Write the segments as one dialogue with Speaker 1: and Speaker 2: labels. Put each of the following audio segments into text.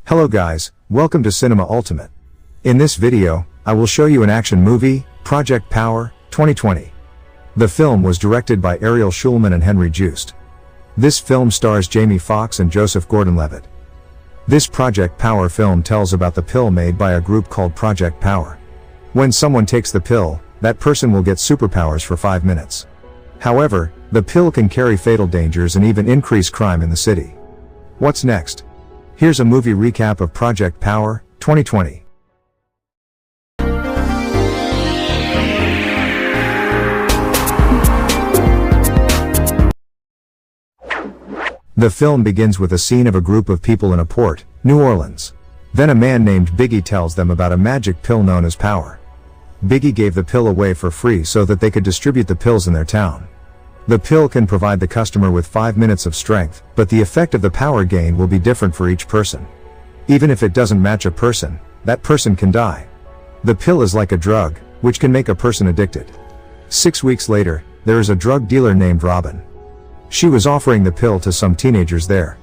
Speaker 1: Hello guys, welcome to Cinema Ultimate. In this video, I will show you an action movie, Project Power, 2020. The film was directed by Ariel Schulman and Henry Joost. This film stars Jamie Foxx and Joseph Gordon-Levitt. This Project Power film tells about the pill made by a group called Project Power. When someone takes the pill, that person will get superpowers for 5 minutes. However, the pill can carry fatal dangers and even increase crime in the city. What's next? Here's a movie recap of Project Power, 2020. The film begins with a scene of a group of people in a port, New Orleans. Then a man named Biggie tells them about a magic pill known as Power. Biggie gave the pill away for free so that they could distribute the pills in their town. The pill can provide the customer with 5 minutes of strength, but the effect of the power gain will be different for each person. Even if it doesn't match a person, that person can die. The pill is like a drug, which can make a person addicted. 6 weeks later, there is a drug dealer named Robin. She was offering the pill to some teenagers there.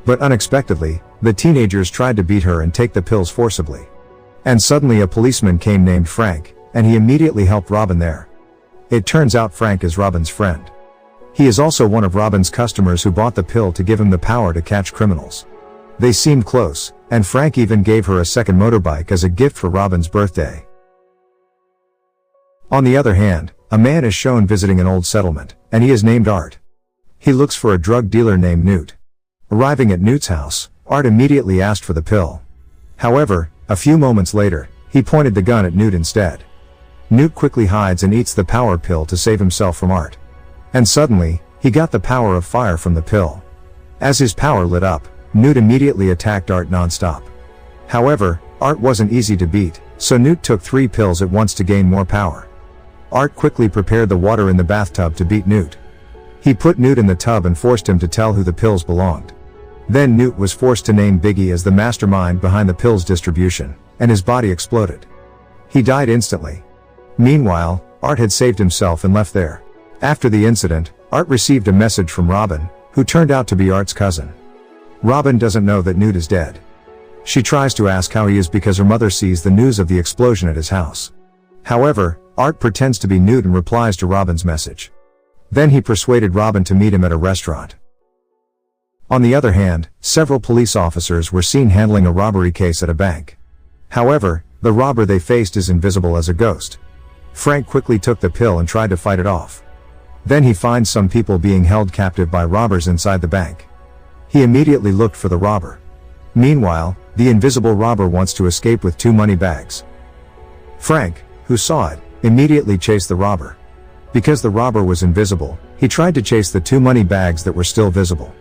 Speaker 1: But unexpectedly, the teenagers tried to beat her and take the pills forcibly. And suddenly a policeman came named Frank, and he immediately helped Robin there. It turns out Frank is Robin's friend. He is also one of Robin's customers who bought the pill to give him the power to catch criminals. They seemed close, and Frank even gave her a second motorbike as a gift for Robin's birthday. On the other hand, a man is shown visiting an old settlement, and he is named Art. He looks for a drug dealer named Newt. Arriving at Newt's house, Art immediately asked for the pill. However, a few moments later, he pointed the gun at Newt instead. Newt quickly hides and eats the power pill to save himself from Art. And suddenly, he got the power of fire from the pill. As his power lit up, Newt immediately attacked Art non-stop. However, Art wasn't easy to beat, so Newt took 3 pills at once to gain more power. Art quickly prepared the water in the bathtub to beat Newt. He put Newt in the tub and forced him to tell who the pills belonged. Then Newt was forced to name Biggie as the mastermind behind the pills distribution, and his body exploded. He died instantly. Meanwhile, Art had saved himself and left there. After the incident, Art received a message from Robin, who turned out to be Art's cousin. Robin doesn't know that Newt is dead. She tries to ask how he is because her mother sees the news of the explosion at his house. However, Art pretends to be Newt and replies to Robin's message. Then he persuaded Robin to meet him at a restaurant. On the other hand, several police officers were seen handling a robbery case at a bank. However, the robber they faced is invisible as a ghost. Frank quickly took the pill and tried to fight it off. Then he finds some people being held captive by robbers inside the bank. He immediately looked for the robber. Meanwhile, the invisible robber wants to escape with 2 money bags. Frank, who saw it, immediately chased the robber. Because the robber was invisible, he tried to chase the 2 money bags that were still visible.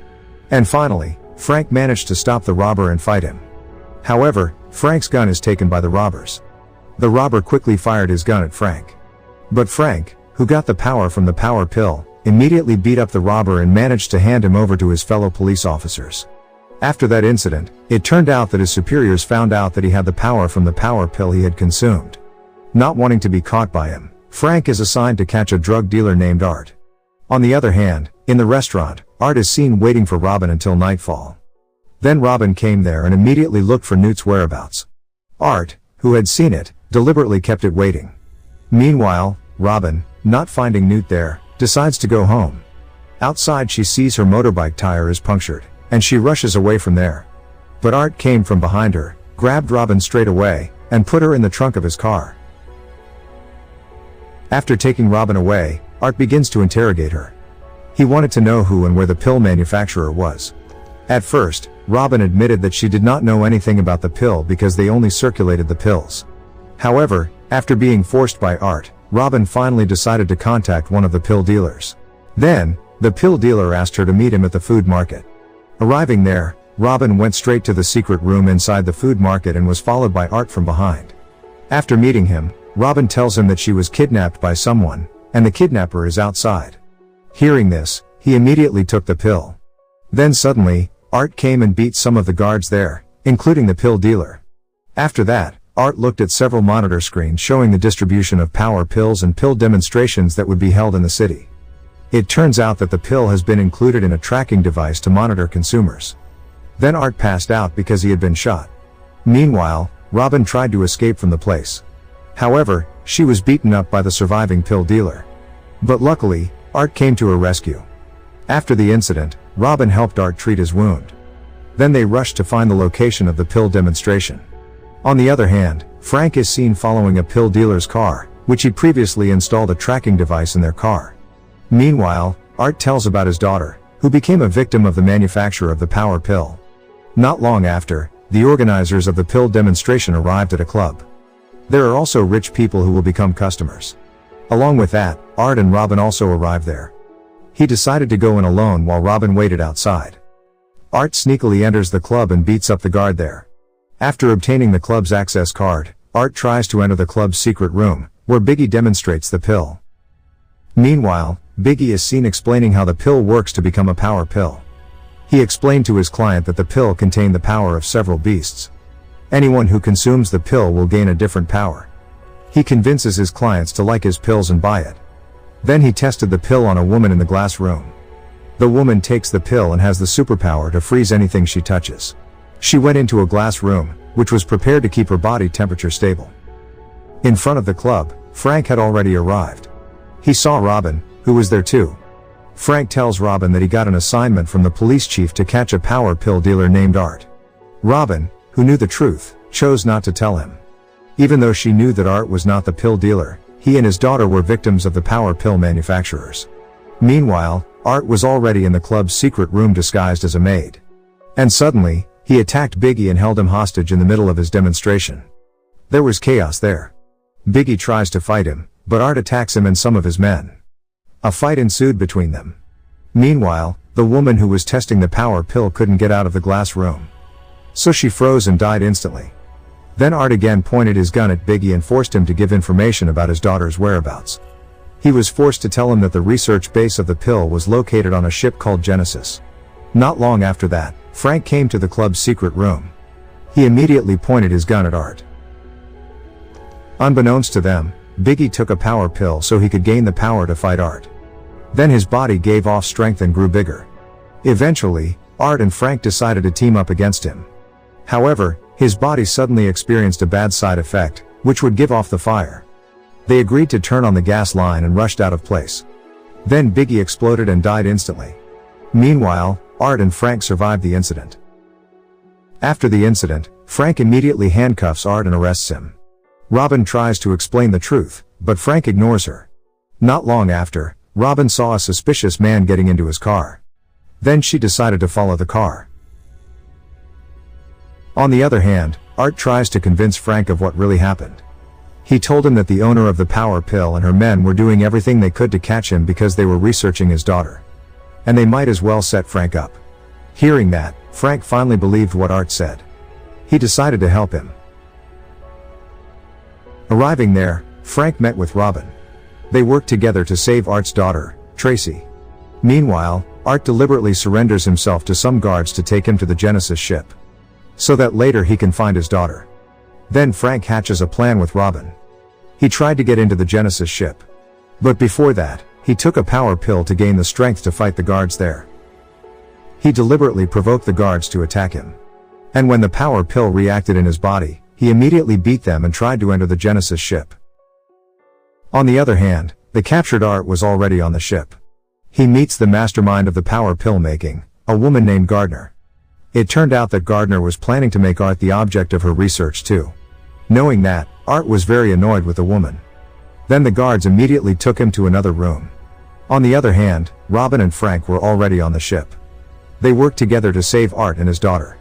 Speaker 1: And finally, Frank managed to stop the robber and fight him. However, Frank's gun is taken by the robbers. The robber quickly fired his gun at Frank. But Frank, who got the power from the power pill, immediately beat up the robber and managed to hand him over to his fellow police officers. After that incident, it turned out that his superiors found out that he had the power from the power pill he had consumed. Not wanting to be caught by him, Frank is assigned to catch a drug dealer named Art. On the other hand, in the restaurant, Art is seen waiting for Robin until nightfall. Then Robin came there and immediately looked for Newt's whereabouts. Art, who had seen it, deliberately kept it waiting. Meanwhile, Robin, not finding Newt there, decides to go home. Outside she sees her motorbike tire is punctured, and she rushes away from there. But Art came from behind her, grabbed Robin straight away, and put her in the trunk of his car. After taking Robin away, Art begins to interrogate her. He wanted to know who and where the pill manufacturer was. At first, Robin admitted that she did not know anything about the pill because they only circulated the pills. However, after being forced by Art, Robin finally decided to contact one of the pill dealers. Then, the pill dealer asked her to meet him at the food market. Arriving there, Robin went straight to the secret room inside the food market and was followed by Art from behind. After meeting him, Robin tells him that she was kidnapped by someone, and the kidnapper is outside. Hearing this, he immediately took the pill. Then suddenly, Art came and beat some of the guards there, including the pill dealer. After that, Art looked at several monitor screens showing the distribution of power pills and pill demonstrations that would be held in the city. It turns out that the pill has been included in a tracking device to monitor consumers. Then Art passed out because he had been shot. Meanwhile, Robin tried to escape from the place. However, she was beaten up by the surviving pill dealer. But luckily, Art came to her rescue. After the incident, Robin helped Art treat his wound. Then they rushed to find the location of the pill demonstration. On the other hand, Frank is seen following a pill dealer's car, which he previously installed a tracking device in their car. Meanwhile, Art tells about his daughter, who became a victim of the manufacturer of the power pill. Not long after, the organizers of the pill demonstration arrived at a club. There are also rich people who will become customers. Along with that, Art and Robin also arrived there. He decided to go in alone while Robin waited outside. Art sneakily enters the club and beats up the guard there. After obtaining the club's access card, Art tries to enter the club's secret room, where Biggie demonstrates the pill. Meanwhile, Biggie is seen explaining how the pill works to become a power pill. He explained to his client that the pill contained the power of several beasts. Anyone who consumes the pill will gain a different power. He convinces his clients to like his pills and buy it. Then he tested the pill on a woman in the glass room. The woman takes the pill and has the superpower to freeze anything she touches. She went into a glass room, which was prepared to keep her body temperature stable. In front of the club, Frank had already arrived. He saw Robin, who was there too. Frank tells Robin that he got an assignment from the police chief to catch a power pill dealer named Art. Robin, who knew the truth, chose not to tell him. Even though she knew that Art was not the pill dealer, he and his daughter were victims of the power pill manufacturers. Meanwhile, Art was already in the club's secret room disguised as a maid. And suddenly, he attacked Biggie and held him hostage in the middle of his demonstration. There was chaos there. Biggie tries to fight him, but Art attacks him and some of his men. A fight ensued between them. Meanwhile, the woman who was testing the power pill couldn't get out of the glass room. So she froze and died instantly. Then Art again pointed his gun at Biggie and forced him to give information about his daughter's whereabouts. He was forced to tell him that the research base of the pill was located on a ship called Genesis. Not long after that, Frank came to the club's secret room. He immediately pointed his gun at Art. Unbeknownst to them, Biggie took a power pill so he could gain the power to fight Art. Then his body gave off strength and grew bigger. Eventually, Art and Frank decided to team up against him. However, his body suddenly experienced a bad side effect, which would give off the fire. They agreed to turn on the gas line and rushed out of place. Then Biggie exploded and died instantly. Meanwhile, Art and Frank survived the incident. After the incident, Frank immediately handcuffs Art and arrests him. Robin tries to explain the truth, but Frank ignores her. Not long after, Robin saw a suspicious man getting into his car. Then she decided to follow the car. On the other hand, Art tries to convince Frank of what really happened. He told him that the owner of the power pill and her men were doing everything they could to catch him because they were researching his daughter. And they might as well set Frank up. Hearing that, Frank finally believed what Art said. He decided to help him. Arriving there, Frank met with Robin. They worked together to save Art's daughter, Tracy. Meanwhile, Art deliberately surrenders himself to some guards to take him to the Genesis ship, so that later he can find his daughter. Then Frank hatches a plan with Robin. He tried to get into the Genesis ship. But before that, he took a power pill to gain the strength to fight the guards there. He deliberately provoked the guards to attack him. And when the power pill reacted in his body, he immediately beat them and tried to enter the Genesis ship. On the other hand, the captured Art was already on the ship. He meets the mastermind of the power pill making, a woman named Gardner. It turned out that Gardner was planning to make Art the object of her research too. Knowing that, Art was very annoyed with the woman. Then the guards immediately took him to another room. On the other hand, Robin and Frank were already on the ship. They worked together to save Art and his daughter.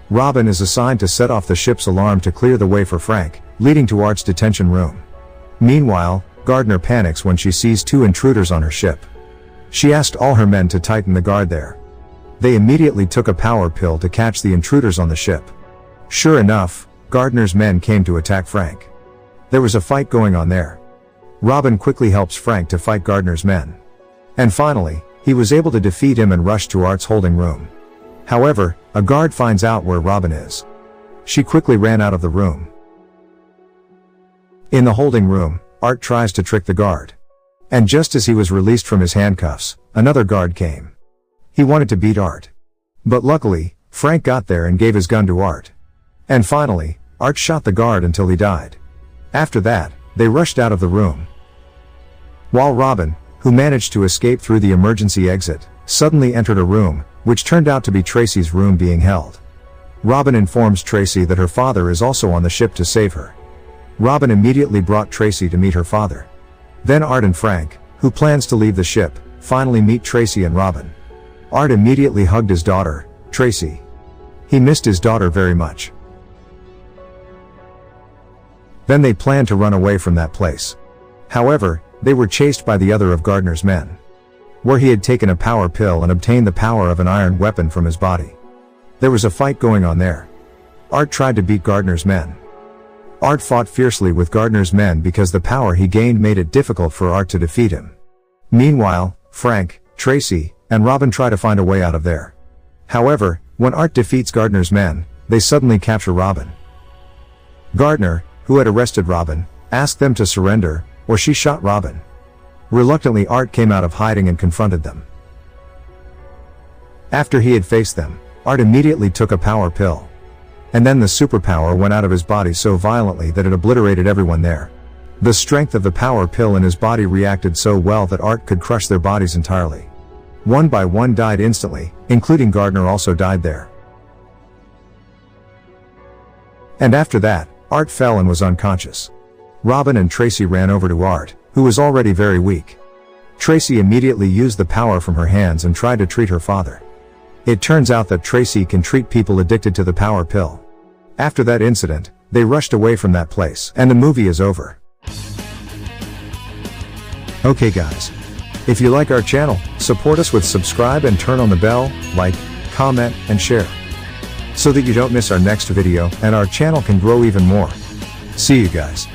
Speaker 1: Robin is assigned to set off the ship's alarm to clear the way for Frank, leading to Art's detention room. Meanwhile, Gardner panics when she sees two intruders on her ship. She asked all her men to tighten the guard there. They immediately took a power pill to catch the intruders on the ship. Sure enough, Gardner's men came to attack Frank. There was a fight going on there. Robin quickly helps Frank to fight Gardner's men. And finally, he was able to defeat him and rush to Art's holding room. However, a guard finds out where Robin is. She quickly ran out of the room. In the holding room, Art tries to trick the guard. And just as he was released from his handcuffs, another guard came. He wanted to beat Art. But luckily, Frank got there and gave his gun to Art. And finally, Art shot the guard until he died. After that, they rushed out of the room. While Robin, who managed to escape through the emergency exit, suddenly entered a room, which turned out to be Tracy's room being held. Robin informs Tracy that her father is also on the ship to save her. Robin immediately brought Tracy to meet her father. Then Art and Frank, who plans to leave the ship, finally meet Tracy and Robin. Art immediately hugged his daughter, Tracy. He missed his daughter very much. Then they planned to run away from that place. However, they were chased by the other of Gardner's men, where he had taken a power pill and obtained the power of an iron weapon from his body. There was a fight going on there. Art tried to beat Gardner's men. Art fought fiercely with Gardner's men because the power he gained made it difficult for Art to defeat him. Meanwhile, Frank, Tracy, and Robin try to find a way out of there. However, when Art defeats Gardner's men, they suddenly capture Robin. Gardner, who had arrested Robin, asked them to surrender, or she shot Robin. Reluctantly, Art came out of hiding and confronted them. After he had faced them, Art immediately took a power pill. And then the superpower went out of his body so violently that it obliterated everyone there. The strength of the power pill in his body reacted so well that Art could crush their bodies entirely. One by one died instantly, including Gardner also died there. And after that, Art fell and was unconscious. Robin and Tracy ran over to Art, who was already very weak. Tracy immediately used the power from her hands and tried to treat her father. It turns out that Tracy can treat people addicted to the power pill. After that incident, they rushed away from that place, and the movie is over. Okay guys. If you like our channel, support us with subscribe and turn on the bell, like, comment, and share, so that you don't miss our next video and our channel can grow even more. See you guys.